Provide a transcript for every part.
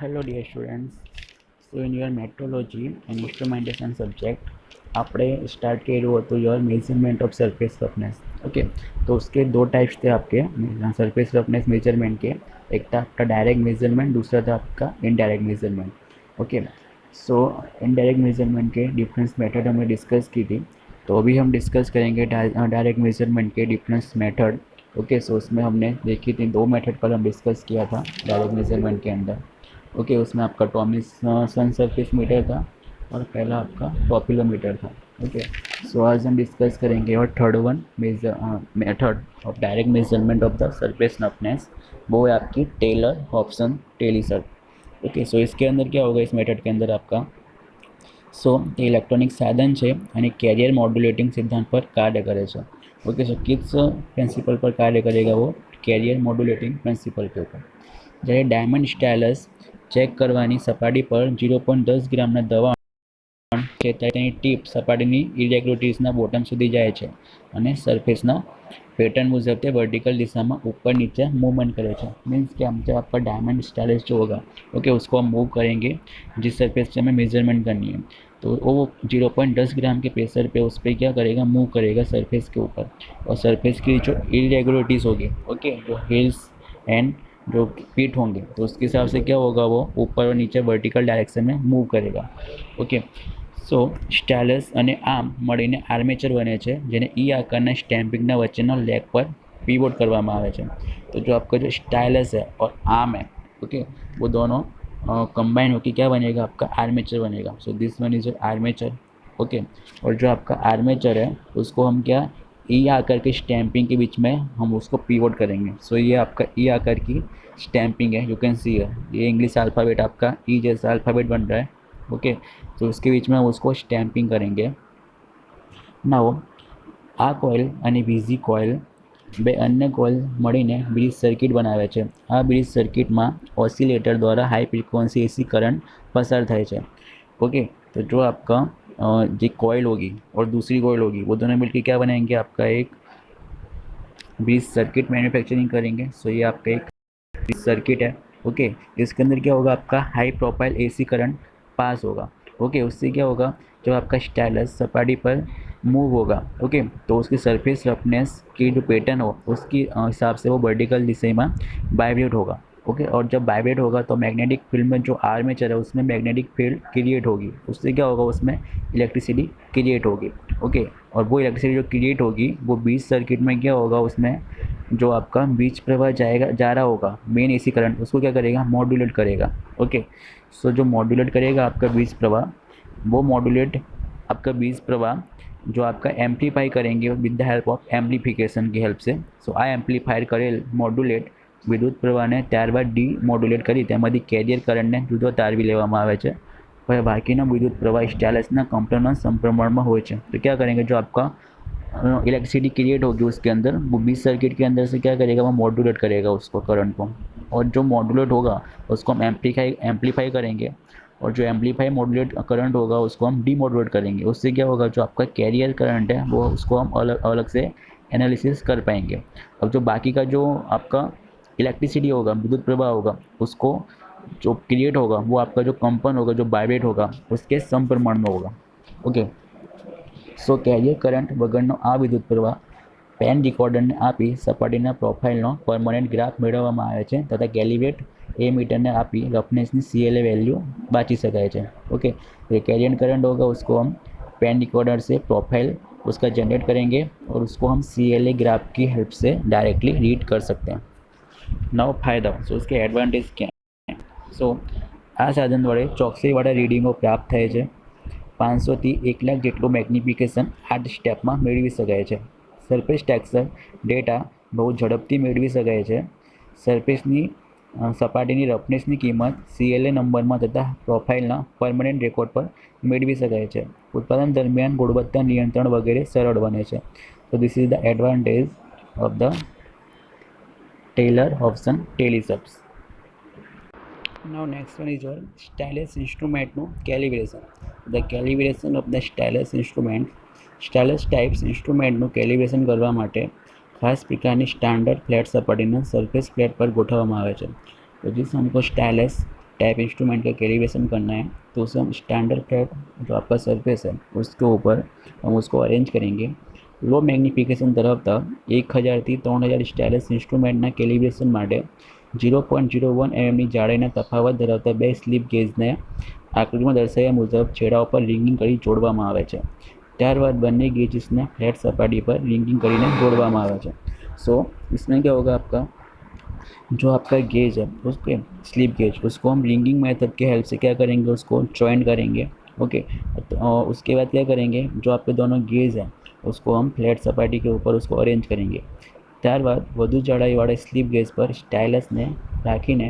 Hello dear students. So in your metrology and instrumentation subject આપણે start કર્યું હતું your measurement of surface roughness. Okay, तो उसके दो टाइप्स थे आपके सरफेस रफनेस मेजरमेंट के. एक था आपका डायरेक्ट मेजरमेंट, दूसरा था आपका इनडायरेक्ट मेजरमेंट. ओके, सो इनडायरेक्ट मेजरमेंट के डिफरेंस मेथड हमने डिस्कस की थी. तो अभी हम डिस्कस करेंगे डायरेक्ट मेजरमेंट के डिफरेंस मेथड. ओके, सो उसमें हमने देखी थी दो मेथड पर हम डिस्कस किया था डायरेक्ट मेजरमेंट के अंदर. ओके, उसमें आपका टॉमिसन सरफेस मीटर था और पहला आपका पॉपुलोमीटर था. ओके, सो आज हम डिस्कस करेंगे और third one method of direct measurement of the surface roughness. वो है आपकी टेलर हॉब्सन टेलीसर. ओके, सो इसके अंदर क्या होगा, इस मेथड के अंदर आपका તે ઇલેક્ટ્રોનિક સાધન છે અને કેરિયર મોડ્યુલેટિંગ સિદ્ધાંત પર કાર્ય કરે છે. ઓકે, સો किस प्रिंसिपल पर कार्य करेगा वो कैरियर मॉड्यूलेटिंग प्रिंसिपल के ऊपर. જ્યારે ડાયમંડ સ્ટાઇલસ ચેક કરવાની સપાટી પર 0.10 ગ્રામના દબાણ છે ત્યારે તેની ટીપ સપાટીની ઇરેગ્યુલરિટીઝના બોટમ સુધી જાય છે અને સરફેસના पैटर्न मुजब ते वर्टिकल दिशा में ऊपर नीचे मूवमेंट करे. मीन्स कि हम जब आपका डायमंड स्टाइलिस जो होगा, ओके, उसको हम मूव करेंगे जिस सरफेस से हमें मेजरमेंट करनी है. तो वो 0.10 ग्राम के प्रेशर पे उस पर क्या करेगा, मूव करेगा सरफेस के ऊपर. और सरफेस की जो इरेगुलरिटीज़ होगी, ओके, जो हिल्स एंड जो पीट होंगे, तो उसके हिसाब से क्या होगा, वो ऊपर और नीचे वर्टिकल डायरेक्शन में मूव करेगा. ओके, સો સ્ટાઇલસ અને આર્મ મળીને આર્મેચર બને છે જેને ઈ આકારના સ્ટેમ્પિંગના વચ્ચેનો લેગ પર પીવોટ કરવામાં આવે છે. तो जो आपका जो स्टाइलस है और आर्म है, ओके, वो दोनों कंबाइन होकर क्या बनेगा, आपका आर्मेचर बनेगा. सो this one is your armature. Okay, और जो आपका आर्मेचर है उसको हम क्या ई आकार की स्टैम्पिंग के बीच में हम उसको पीवोट करेंगे. सो ये आपका ई आकार की स्टैम्पिंग है, यू कैन सी ये इंग्लिश अल्फ़ाबेट आपका ई जैसा अल्फ़ाबेट बन रहा है. ओके, तो उसके बीच में हम उसको स्टैम्पिंग करेंगे. नाउ આ કોઇલ અને બીજી કોઇલ બે અન્ય કોઇલ મળીને બ્રિજ સર્કિટ બનાવે છે. આ બ્રિજ સર્કિટમાં ઓસિલેટર દ્વારા હાઈ ફ્રીક્વન્સી એસી કરંટ પસાર થાય છે. ओके, तो जो आपका जो कॉइल होगी और दूसरी कॉइल होगी, वो दोनों मिलकर क्या बनाएंगे, आपका एक ब्रिज सर्किट मैन्युफैक्चरिंग करेंगे. सो ये आपका एक ब्रिज सर्किट है. ओके, इसके अंदर क्या होगा, आपका high profile AC current pass होगा. ओके, उससे क्या होगा, जब आपका स्टाइलस सपाटी पर मूव होगा, ओके, तो उसकी सरफेस रफनेस की जो पैटर्न हो उसके हिसाब से वो वर्टिकल दिशा में वाइब्रेट होगा. ओके, और जब वाइब्रेट होगा तो मैग्नेटिक फील्ड में जो आर्मेचर है उसमें मैग्नेटिक फील्ड क्रिएट होगी. उससे क्या होगा, उसमें इलेक्ट्रिसिटी क्रिएट होगी. ओके, और वो इलेक्ट्रिसिटी जो क्रिएट होगी वो बीच सर्किट में क्या होगा, उसमें जो आपका बीच प्रवाह जा रहा होगा मेन एसी करंट, उसको क्या करेगा, मॉड्यूलेट करेगा. ओके, सो जो मॉड्यूलेट करेगा आपका बीच प्रवाह, वो मॉड्यूलेट आपका बीच प्रवाह जो आपका एम्प्लीफाई करेंगे with the help of amplification की हेल्प से. सो आ एम्प्लीफायर करेल मॉड्यूलेट विद्युत प्रवाहને ત્યારબાદ ડીમોડ્યુલેટ કરી તેમાંથી કેરિયર કરંટને જુદો તારવી લેવામાં આવે છે. હવે બાકીનો વિદ્યુત પ્રવાહ સ્ટાઇલસના કંપનોના સમપ્રમાણમાં હોય છે. तो क्या करेंगे, जो आपका इलेक्ट्रिसिटी क्रिएट होगी उसके अंदर, वो बीच सर्किट के अंदर से क्या करेगा, वो मॉड्यूलेट करेगा उसको करंट को. और जो मॉड्यूलेट होगा उसको हम एम्प्लीफाई करेंगे. और जो एम्प्लीफाई मॉड्यूलेट करंट होगा उसको हम डीमॉड्यूलेट करेंगे. उससे क्या होगा, जो आपका कैरियर करंट है वो उसको हम अलग अलग से एनालिसिस कर पाएंगे. अब जो बाकी का जो आपका इलेक्ट्रिसिटी होगा, विद्युत प्रवाह होगा, उसको जो क्रिएट होगा वो आपका जो कंपन होगा, जो वाइब्रेट होगा, उसके समप्रमाण में होगा. ओके, सो कैरियर करंट वगरનો આ વિદ્યુત પ્રવાહ પેન રિકોર્ડરને આપી સપાટીના પ્રોફાઇલનો પરમનન્ટ ગ્રાફ મેળવવામાં આવે છે તથા કેલિબ્રેટ એ મીટરને આપી રફનેસની CLA वैल्यू बाँची सकाय છે. ओके, तो कैरियर करंट होगा उसको हम पेन रिकॉर्डर से प्रोफाइल उसका जनरेट करेंगे और उसको हम CLA ग्राफ की हेल्प से डायरेक्टली रीड कर सकते हैं. नव फायदा, सो उसके एडवांटेज क्या है. सो आ साधन वड़े ચોકસીવાળા રીડિંગો પ્રાપ્ત થાય છે. 500 થી 1 લાખ જેટલું મેગ્નિફિકેશન 8 સ્ટેપમાં મેળવી શકાય છે. સરફેસ ટેક્સચર ડેટા બહુ ઝડપથી મેળવી શકાય છે. સરફેસની સપાટીની રફનેસની કિંમત CLA નંબરમાં તથા પ્રોફાઇલના પરમનન્ટ રેકોર્ડ પર મેળવી શકાય છે. ઉત્પાદન દરમિયાન ગુણવત્તા નિયંત્રણ વગેરે સરળ બને છે. તો this is the advantage of the Taylor Hobson telescopes. Now next one is your stylus instrument no calibration. The calibration of the stylus instrument. Stylus types instrument નું કેલિબ્રેશન કરવા માટે ખાસ પ્રકારની સ્ટાન્ડર્ડ ફ્લેટ સપાટીના સરફેસ પ્લેટ પર ગોઠવવામાં આવે છે. તો जिस हमको स्टाइलस टाइप इंस्ट्रूमेंट का कैलिब्रेशन करना है तो उसे हम स्टैंडर्ड फ्लैट जो आपका सरफेस है उसके ऊपर हम उसको अरेंज करेंगे। लो मैग्निफिकेशन ધરાવતા 1000 થી 3000 સ્ટાઇલસ ઇન્સ્ટ્રુમેન્ટના કેલિબ્રેશન માટે 0.01 mmની જાડાઈના તફાવત ધરાવતા બે સ્લિપ ગેજને આકૃતિમાં દર્શાવ્યા મુજબ છેડા ઉપર રિંગિંગ કરી જોડવામાં આવે છે। ત્યારબાદ બંને गेजेसને फ्लैट सपाटी पर रिंगिंग કરીને जोड़વામાં આવે છે। सो इसमें क्या होगा, आपका जो आपका गेज है उसके स्लिप गेज उसको हम रिंगिंग मेथड के हेल्प से क्या करेंगे, उसको जॉइंट करेंगे। ओके, तो उसके बाद क्या करेंगे, जो आपके दोनों गेज हैं उसको हम फ्लैट सपाटी के ऊपर उसको अरेंज करेंगे। ત્યારબાદ વધુ જાડાઈવાળા સ્લિપ ગેજ પર સ્ટાઇલસને રાખીને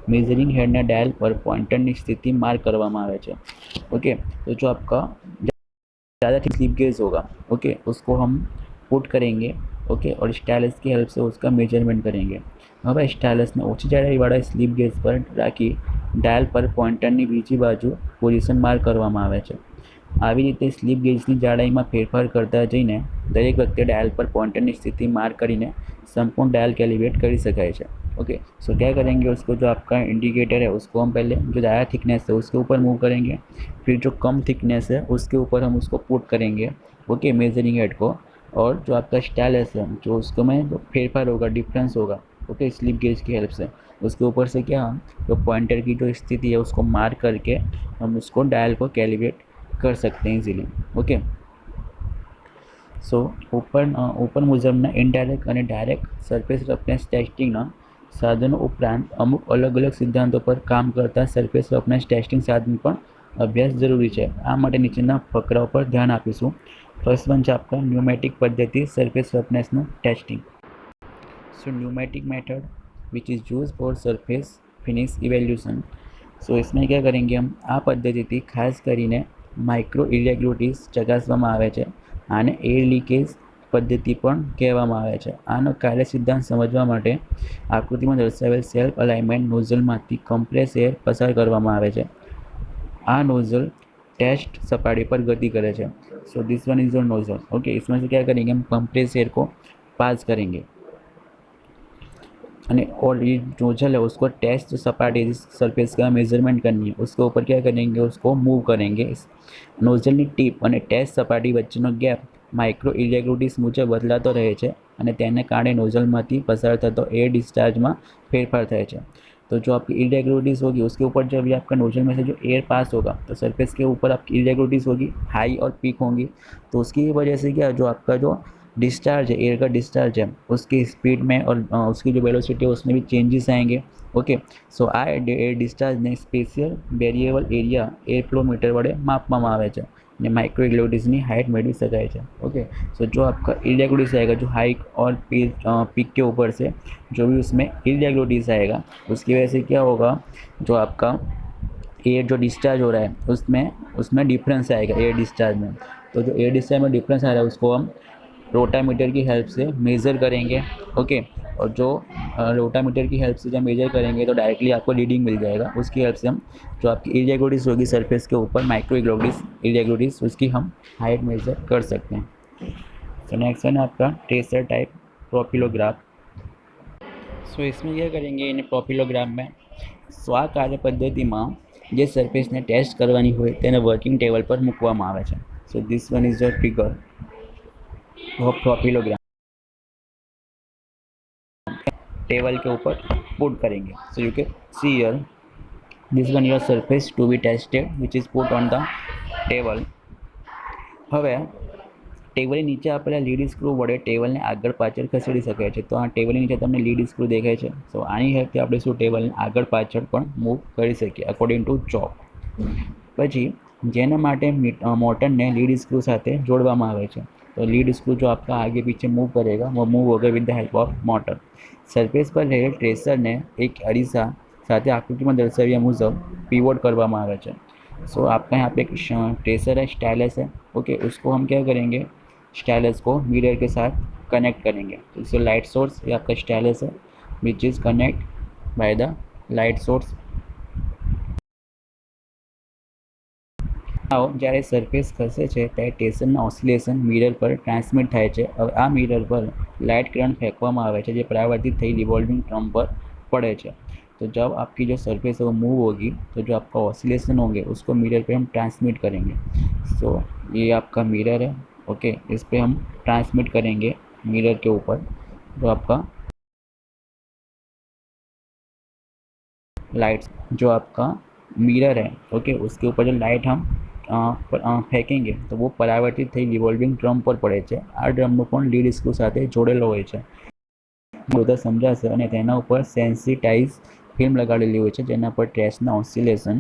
मेजरिंग हेडના डायल पर पॉइंटરની स्थिति मार्क કરવામાં આવે છે। ओके, तो जो आपका ज़्यादा स्लिप गेज होगा, ओके, उसको हम पुट करेंगे। ओके, और स्टाइलस की हेल्प से उसका मेजरमेंट करेंगे। હવે સ્ટાઇલસને ઓછી જાડાઈવાળા સ્લિપ ગેજ પર રાખી ડાયલ પર પોઇન્ટરની બીજી બાજુ પોઝિશન માર્ક કરવામાં આવે છે। આવી રીતે સ્લિપ गेजની જાડાઈમાં ફેરફાર કરતા જઈને દરેક વખતે ડાયલ પર પોઇન્ટરની સ્થિતિ માર્ક કરીને संपूर्ण डायल कैलिब्रेट कर सकाय है। ओके, सो क्या करेंगे, उसको जो आपका इंडिकेटर है उसको हम पहले जो ज़्यादा थिकनेस है उसके ऊपर मूव करेंगे, फिर जो कम थिकनेस है उसके ऊपर हम उसको पुट करेंगे। ओके, मेजरिंग हेड को, और जो आपका स्टाइलस है जो उसको में जो फेरफार होगा, डिफरेंस होगा, ओके, स्लिप गेज की हेल्प से उसके ऊपर से क्या हम जो पॉइंटर की जो स्थिति है उसको मार्क करके हम उसको डायल को कैलिब्रेट कर सकते हैं इजीली। ओके, सो ओपन मुजबना इनडायरेक्ट और डायरेक्ट सरफेस रफनेस टेस्टिंगना साधनों उपरांत अमुक अलग अलग सिद्धांतों पर काम करता सरफेस रफनेस टेस्टिंग साधन पर अभ्यास जरूरी है। आ माटे नीचेना फकराओं पर ध्यान आपीशुं। फर्स्ट वन है आपका न्यूमेटिक पद्धति surface roughness testing. So pneumatic method which is use for surface finish evaluation. So इसमें क्या करेंगे, हम आ पद्धति खास करीने माइक्रो इरेग्युलरिटीज चकासवामां आवे छे। आने एयर लीकेज पद्धति पण कहेवामां आवे छे। आनो कार्य सिद्धांत समझवा माटे आकृतिमां दर्शावेल सेल्फ अलाइनमेंट नोઝલमांथी कम्प्रेस एयर पसार करवामां आवे छे। आ नोઝल टेस्ट सपाटी पर गति करे छे। So this one is your nozzle. Okay, इसमें से क्या करेंगे, हम कम्प्रेस एयर को पास करेंगे और ये नोझल है उसको टेस्ट सपाटी जिस सरफेस का मेजरमेंट करनी है उसके ऊपर क्या करेंगे, उसको मूव करेंगे। इस नोझलनी टीप और टेस्ट सपाटी वच्चेनो गैप माइक्रो इरेग्युलरिटीज मुजब बदलातो रहे छे અને તેને કારણે नोझलमांथी पसार થતો एयर डिस्चार्जમાં फेरफार થાય છે। तो जो आपकी इरेग्युलरिटीज होगी उसके ऊपर जब भी आपका नोझल में से जो एयर पास होगा तो सरफेस के ऊपर आपकी इरेग्युलरिटीज होगी, हाई और पीक होंगी। तो उसकी वजह से क्या, जो आपका जो डिस्चार्ज है, एयर का डिस्चार्ज है, उसकी स्पीड में और उसकी जो वेलोसिटी है उसमें भी चेंजेस आएंगे। ओके, सो आ एयर डिस्चार्ज ने spatial variable area air flow meter वडे मापवामां आवे छे ने माइक्रो इरेग्युलरिटीजनी हाइट मेळवी शकाय छे। ओके, सो जो आपका इरेग्युलरिटीज आएगा जो हाइट और पीक के ऊपर से जो भी उसमें इरेग्युलरिटीज आएगा उसकी वजह से क्या होगा, जो आपका एयर जो डिस्चार्ज हो रहा है उसमें डिफरेंस आएगा एयर डिस्चार्ज में। तो जो एयर डिस्चार्ज में डिफरेंस आ रहा है उसको हम रोटामीटर की हेल्प से मेज़र करेंगे। ओके, और जो रोटामीटर की हेल्प से जब मेजर करेंगे तो डायरेक्टली आपको रीडिंग मिल जाएगा। उसकी हेल्प से हम जो आपकी इरेग्युलरिटीज होगी सरफेस के ऊपर माइक्रो इरेग्युलरिटीज उसकी हम हाइट मेजर कर सकते हैं। तो नेक्स्ट वन है आपका ट्रेसर टाइप प्रोफिलोग्राफ। सो इसमें क्या करेंगे, इन प्रोफिलोग्राफ में स्व कार्य पद्धति में જે સરફેસને ટેસ્ટ કરવાની હોય તેને વર્કિંગ ટેબલ પર મૂકવામાં આવે છે। So this one is your figure of profilogram table के ऊपर पुट करेंगे। So you can see here this one your surface to be tested which is put on the table. હવે ટેબલની નીચે આપેલા લીડ સ્ક્રૂ વડે ટેબલને આગળ પાછળ ખસેડી શકાય છે। તો આ ટેબલની નીચે તમને લીડ સ્ક્રૂ દેખાય છે। સો આની હેલ્પથી આપણે શું ટેબલને આગળ પાછળ પણ મૂવ કરી શકીએ અકોર્ડિંગ ટુ જોબ। પછી જેના માટે મોટરને લીડ સ્ક્રૂ સાથે જોડવામાં આવે છે। तो लीड स्क्रू जो आपका आगे पीछे मूव करेगा वो मूव होगा with the help of motor. Surface पर रहेल ट्रेसर ने एक अरीसा साथ आकृति में दर्शाव्या मुजब पीवोट करवामां आवे छे। सो आपका यहाँ पे एक ट्रेसर है, स्टाइलस है। ओके, उसको हम क्या करेंगे, स्टाइलस को मिरर के साथ कनेक्ट करेंगे। तो इससे लाइट सोर्स ये आपका स्टाइलस है which is connect by the light source. જ્યારે સરફેસ ખસે છે ત્યારે ટેશનના ઓસિલેશન મિરર પર ટ્રાન્સમિટ થાય છે। હવે આ મિરર પર લાઇટ કરંટ ફેંકવામાં આવે છે જે પરાવર્તિત થઈ રિવોલ્વિંગ ડ્રમ પર પડે છે। तो जब आपकी जो सरफेस है वो मूव होगी तो जो आपका ऑसिलेशन होंगे उसको मिरर पे हम ट्रांसमिट करेंगे। सो ये आपका मिरर है, ओके, इस पे हम ट्रांसमिट करेंगे मिरर के ऊपर जो आपका लाइट, जो आपका मिरर है, ओके, उसके ऊपर जो लाइट हम ફેંકેંગે તો वो પરાવર્તિત થઈ રિવોલ્વિંગ ડ્રમ પર પડે છે। આ ડ્રમનું પણ લીડ સ્ક્રૂ સાથે જોડેલો હોય છે, બધા સમજાશે। અને તેના ઉપર સેન્સિટાઇઝ ફિલ્મ લગાડેલી હોય છે જેના પર ટ્રેસના ઓસિલેશન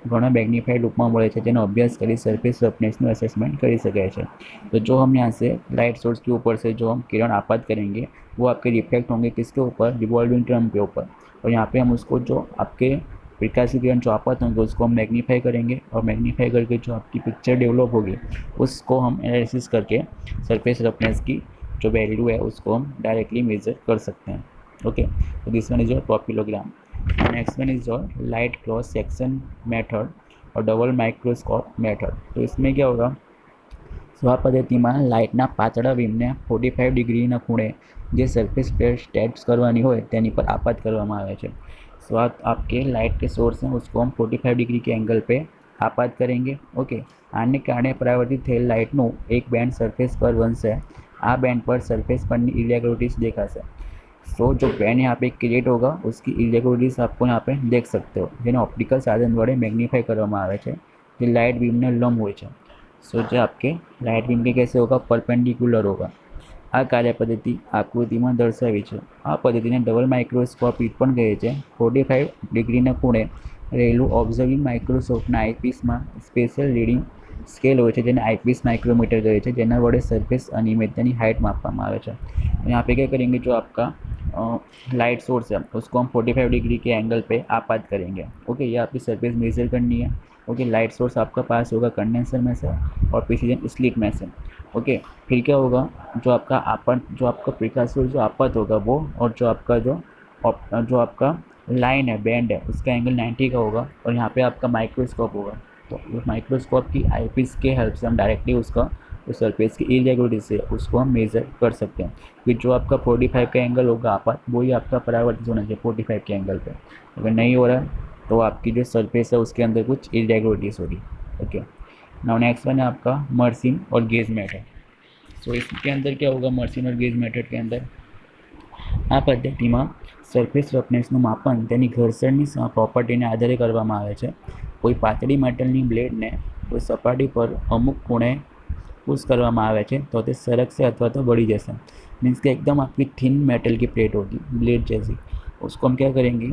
ઘણા मैग्नीफाइड रूप में મળે છે, જેનો अभ्यास કરી सरफेस रफनेसનું असेसमेंट કરી શકાય છે। तो जो हम यहाँ से लाइट सोर्स के ऊपर से जो हम किरण आपात करेंगे वो आपके रिफ्लेक्ट होंगे किसके ऊपर, रिवॉल्विंग ड्रम के ऊपर। और यहाँ पे हम उसको जो आपके प्रकाशीय किरण जो आपात होंगे उसको हम मैग्नीफाई करेंगे और मैग्नीफाई करके जो आपकी पिक्चर डेवलप होगी उसको हम एनालिसिस करके सरफेस रफनेस की जो वैल्यू है उसको हम डायरेक्टली मेजर कर सकते हैं। ओके, तो this one is your profilogram. Next one is your light cross section method और डबल माइक्रोस्कोप मेथड। तो इसमें क्या होगा, तो આ પદ્ધતિમાં લાઇટના પાતળા બીમને 45 ડિગ્રીના ખૂણે જે સરફેસ પ્લેટ સ્ટેટ્સ કરવાની હોય તેની પર આપાત કરવામાં આવે છે। सो आपके लाइट के सोर्स हैं उसको हम 45 डिग्री के एंगल पे आपात करेंगे। ओके, आने कारणे परावर्तित थયેલ लाइटનું एक बैंड सरफेस पर बनશે। आ बैंड पर सरफेस पરની इरेग्युलरिटीज देखाશે। सो जो बैंड यहाँ पे क्रिएट होगा उसकी इरेग्युलरिटीज आपको यहाँ पे देख सकते हो, જેને ऑप्टिकल साधन વડે મેગ્નિફાઈ કરવામાં આવે છે જે લાઇટ બીમને લંબ હોય છે। सो जो आपके लाइट बीम के कैसे होगा, परपेंडिकुलर होगा। आ कार्य पद्धति आकृति में दर्शावी है। आ पद्धति ने डबल माइक्रोस्कोप पण कहे छे। 45 डिग्री खूणे रहेलू ऑब्जर्विंग माइक्रोस्कोप आईपीस में स्पेशल रीडिंग स्केल हो, जेने आईपीस माइक्रोमीटर कहे छे, जेना वडे सरफेस अनियमिततानी हाइट मापवामां आवे छे। यहाँ पे क्या करेंगे, जो आपका लाइट सोर्स है उसको हम 45 डिग्री के एंगल पे आपात करेंगे। ओके, ये आपकी सरफेस मेजर करनी है। ओके, लाइट सोर्स आपका पास होगा कंडेंसर में से और प्रिसीजन स्लिट में से। ओके, फिर क्या होगा, जो आपका जो आपका प्रकाश सोर्स जो आपात होगा वो और जो आपका जो आपका लाइन है, बैंड है, उसका एंगल 90 का होगा और यहाँ पे आपका माइक्रोस्कोप होगा। तो उस माइक्रोस्कोप की आईपीस के हेल्प से हम डायरेक्टली उसका जो सरफेस की इरेगुलरिटी से उसको हम मेज़र कर सकते हैं कि जो आपका 45 का एंगल होगा आपात वही आपका परावर्तित होना चाहिए 45 के एंगल पे। अगर नहीं हो रहा तो आपकी जो सरफेस है उसके अंदर कुछ इरेगुलरिटीज होगी। ओके, नाउ नेक्स्ट वन है आपका मर्सिन और गेज मेथड। सो इसके अंदर क्या होगा, मर्सिन और गेज मेथड के अंदर આ પદ્ધતિમાં સરફેસ રફનેસનું માપન તેની ઘર્ષણની પ્રોપર્ટીને આધારે કરવામાં આવે છે। કોઈ પાતળી મેટલની બ્લેડને કોઈ સપાટી પર અમુક ખૂણે पुश करवामां आवे छे तो ते सरकसे अथवा तो बढ़ी जैसे। मीन्स कि एकदम आपकी थिन मेटल की प्लेट होगी, ब्लेड जैसी, उसको हम क्या करेंगे,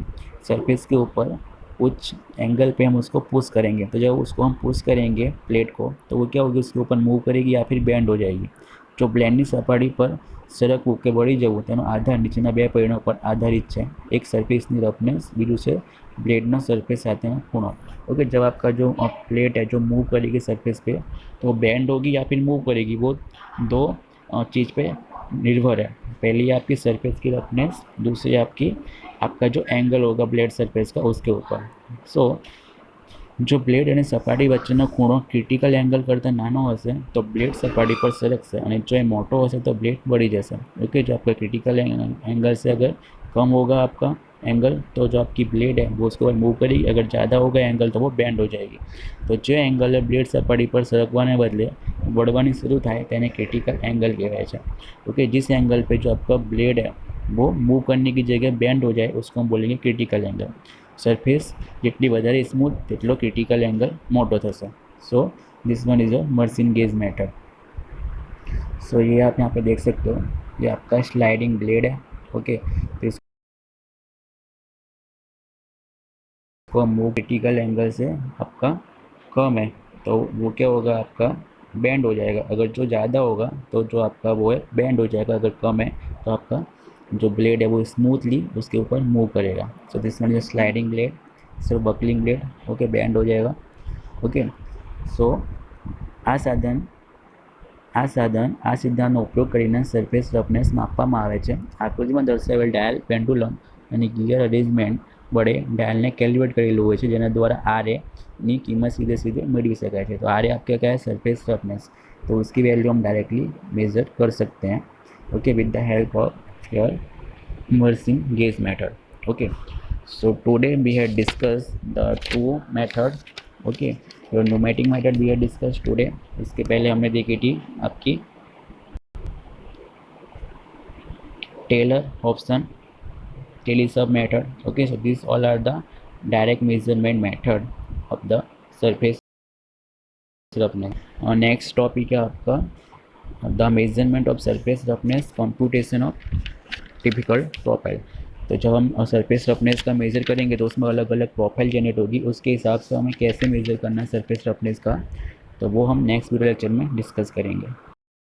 सरफेस के ऊपर कुछ एंगल पे हम उसको पुश करेंगे। तो जब उसको हम पुश करेंगे प्लेट को तो वो क्या होगी, उसके ऊपर मूव करेगी या फिर बेंड हो जाएगी। जो ब्लेडनी सपाटी पर सरकવું કે વળી જવું તેનો આધાર નીચેના બે પરિણામો પર આધારિત છે। એક સરફેસની રફનેસ, बीजू છે ब्लेडना सरफेस સાથેનો ખૂણો। ओके, जब आपका जो प्लेट है जो मूव करेगी सरफेस पे तो बेंड होगी या फिर मूव करेगी, वो दो चीज़ पे निर्भर है। पहली आपकी सरफेस की रफनेस, दूसरी आपका जो एंगल होगा ब्लेड सरफेस का उसके ऊपर। सो जो ब्लेड અને સપાટી વચ્ચેનો ખૂણો ક્રિટિકલ એંગલ કરતાં નાનો હશે તો બ્લેડ સપાટી પર સરકશે અને જો એ મોટો હશે तो ब्लेड बढ़ी जैसे। ओके, जो आपका क्रिटिकल एंगल से अगर कम होगा आपका एंगल तो जो आपकी ब्लेड है वो उसके बाद मूव करेगी, अगर ज़्यादा होगा एंगल तो वो बेंड हो जाएगी। तो जो एंगल है ब्लेड सपाटी पर सरकवाने बदले बढ़वानी शुरू थाय तेने क्रिटिकल एंगल कहेवाय छे। ओके, जिस एंगल पे जो आपका ब्लेड है वो मूव करने की जगह बेंड हो जाए उसको हम बोलेंगे क्रिटिकल एंगल। सरफेस જેટલી વધારે સ્મૂથ તેટલો ક્રિટિકલ એંગલ મોટો થશે। So this one is a Mercin gauge method. सो ये आप यहाँ पे देख सकते हो, ये आपका स्लाइडिंग ब्लेड है। ओके, तो इसको मूव क्रिटिकल एंगल से आपका कम है तो वो क्या होगा, आपका बैंड हो जाएगा। अगर जो ज़्यादा होगा तो जो आपका वो है बैंड हो जाएगा, अगर कम है तो आपका जो ब्लेड है वो स्मूथली उसके ऊपर मूव करेगा। सो this one is sliding blade, so buckling blade. Okay, band हो जाएगा। ओके, सो आ साधन आ सिद्धांतનો ઉપયોગ કરીને સરફેસ રફનેસ માપવામાં આવે છે। આકૃતિમાં દર્શાવેલ ડાયલ પેન્ડુલમ અને ગિયર અરેન્જમેન્ટ વડે ડાયલને કેલિબ્રેટ કરેલું હોય છે, જેના દ્વારા આરએ ની કિંમત સીધે સીધે મેળવી શકાય છે। तो आर ए आपका क्या है, सरफेस रफनेस, तो उसकी वैल्यू हम डायरेक्टली मेजर कर सकते हैं। Okay, with the help of your Mersin gauge method. Okay, So today we had discussed the two methods. Okay, your pneumatic method we had discussed today. इसके पहले हमने देखी थी आपकी Taylor option Telesub method. Okay, so these all are the direct measurement method of the surface roughness. और next topic है आपका the measurement of surface roughness computation of typical profile. तो जब हम सरफेस रफनेस का मेज़र करेंगे तो उसमें अलग अलग प्रोफाइल जनरेट होगी, उसके हिसाब से हमें कैसे मेज़र करना है सरफेस रफनेस का, तो वो हम नेक्स्ट वीडियो लेक्चर में डिस्कस करेंगे।